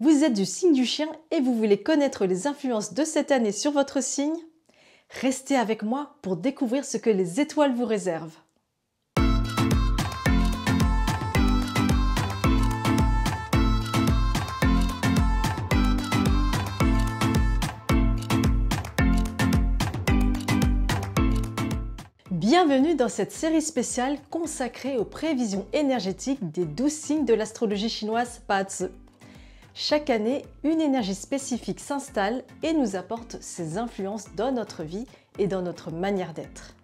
Vous êtes du signe du chien et vous voulez connaître les influences de cette année sur votre signe? Restez avec moi pour découvrir ce que les étoiles vous réservent. Bienvenue dans cette série spéciale consacrée aux prévisions énergétiques des 12 signes de l'astrologie chinoise Bazi. Chaque année, une énergie spécifique s'installe et nous apporte ses influences dans notre vie et dans notre manière d'être.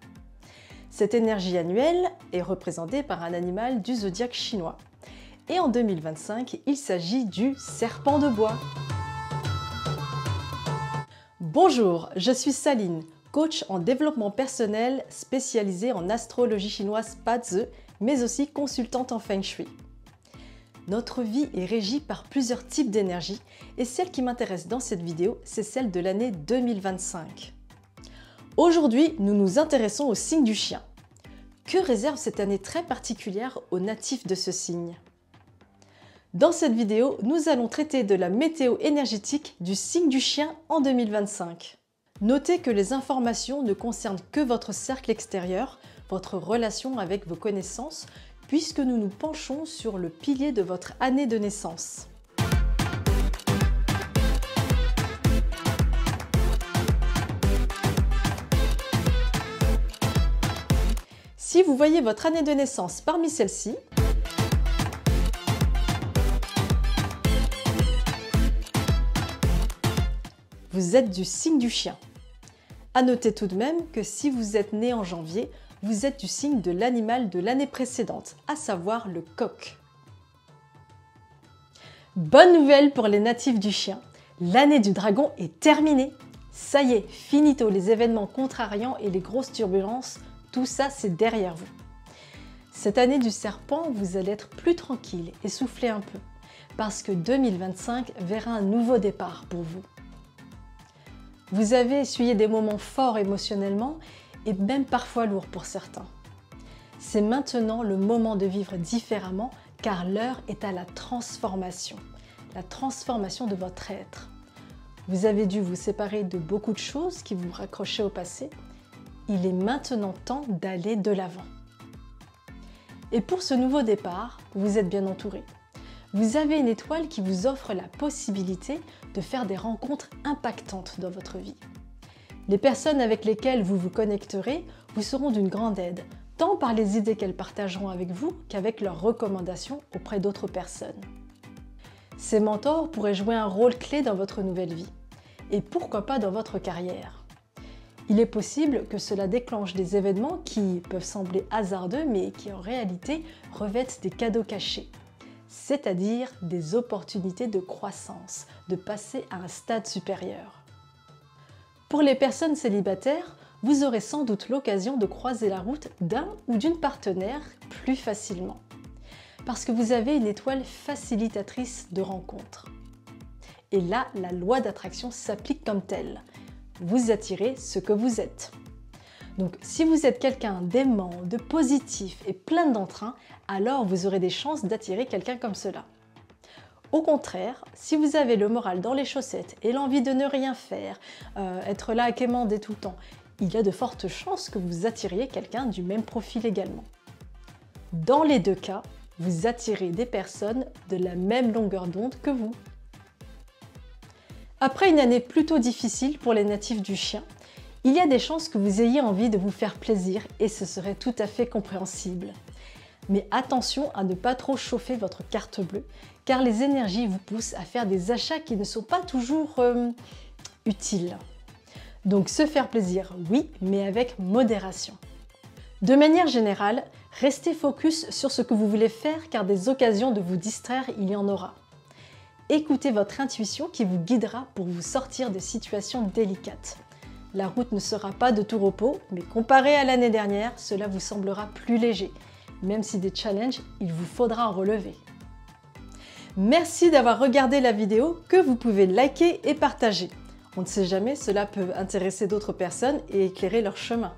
Cette énergie annuelle est représentée par un animal du zodiaque chinois. Et en 2025, il s'agit du serpent de bois. Bonjour, je suis Saline, coach en développement personnel spécialisée en astrologie chinoise Bazi, mais aussi consultante en Feng Shui. Notre vie est régie par plusieurs types d'énergie et celle qui m'intéresse dans cette vidéo, c'est celle de l'année 2025. Aujourd'hui, nous nous intéressons au signe du chien. Que réserve cette année très particulière aux natifs de ce signe? Dans cette vidéo, nous allons traiter de la météo énergétique du signe du chien en 2025. Notez que les informations ne concernent que votre cercle extérieur, votre relation avec vos connaissances, puisque nous nous penchons sur le pilier de votre année de naissance. Si vous voyez votre année de naissance parmi celles-ci, vous êtes du signe du chien. À noter tout de même que si vous êtes né en janvier, vous êtes du signe de l'animal de l'année précédente, à savoir le coq. Bonne nouvelle pour les natifs du chien, l'année du dragon est terminée. Ça y est, finito les événements contrariants et les grosses turbulences, tout ça c'est derrière vous. Cette année du serpent, vous allez être plus tranquille et souffler un peu, parce que 2025 verra un nouveau départ pour vous. Vous avez essuyé des moments forts émotionnellement et même parfois lourds pour certains. C'est maintenant le moment de vivre différemment car l'heure est à la transformation de votre être. Vous avez dû vous séparer de beaucoup de choses qui vous raccrochaient au passé. Il est maintenant temps d'aller de l'avant. Et pour ce nouveau départ, vous êtes bien entouré. Vous avez une étoile qui vous offre la possibilité de faire des rencontres impactantes dans votre vie. Les personnes avec lesquelles vous vous connecterez vous seront d'une grande aide, tant par les idées qu'elles partageront avec vous qu'avec leurs recommandations auprès d'autres personnes. Ces mentors pourraient jouer un rôle clé dans votre nouvelle vie, et pourquoi pas dans votre carrière. Il est possible que cela déclenche des événements qui peuvent sembler hasardeux, mais qui en réalité revêtent des cadeaux cachés, c'est-à-dire des opportunités de croissance, de passer à un stade supérieur. Pour les personnes célibataires, vous aurez sans doute l'occasion de croiser la route d'un ou d'une partenaire plus facilement, parce que vous avez une étoile facilitatrice de rencontres. Et là, la loi d'attraction s'applique comme telle. Vous attirez ce que vous êtes. Donc, si vous êtes quelqu'un d'aimant, de positif et plein d'entrain, alors vous aurez des chances d'attirer quelqu'un comme cela. Au contraire, si vous avez le moral dans les chaussettes et l'envie de ne rien faire, être là à quémander tout le temps, il y a de fortes chances que vous attiriez quelqu'un du même profil également. Dans les deux cas, vous attirez des personnes de la même longueur d'onde que vous. Après une année plutôt difficile pour les natifs du chien, il y a des chances que vous ayez envie de vous faire plaisir et ce serait tout à fait compréhensible. Mais attention à ne pas trop chauffer votre carte bleue, car les énergies vous poussent à faire des achats qui ne sont pas toujours utiles. Donc se faire plaisir, oui, mais avec modération. De manière générale, restez focus sur ce que vous voulez faire, car des occasions de vous distraire, il y en aura. Écoutez votre intuition qui vous guidera pour vous sortir de situations délicates. La route ne sera pas de tout repos, mais comparé à l'année dernière, cela vous semblera plus léger. Même si des challenges, il vous faudra en relever. Merci d'avoir regardé la vidéo que vous pouvez liker et partager. On ne sait jamais, cela peut intéresser d'autres personnes et éclairer leur chemin.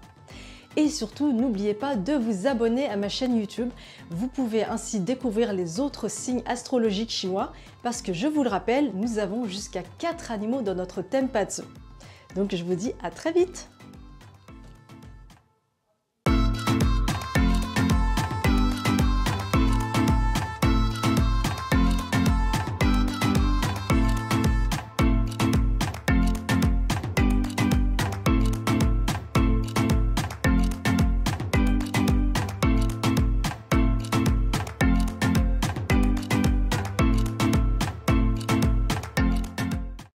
Et surtout, n'oubliez pas de vous abonner à ma chaîne YouTube. Vous pouvez ainsi découvrir les autres signes astrologiques chinois parce que je vous le rappelle, nous avons jusqu'à 4 animaux dans notre thème Patsu. Donc je vous dis à très vite!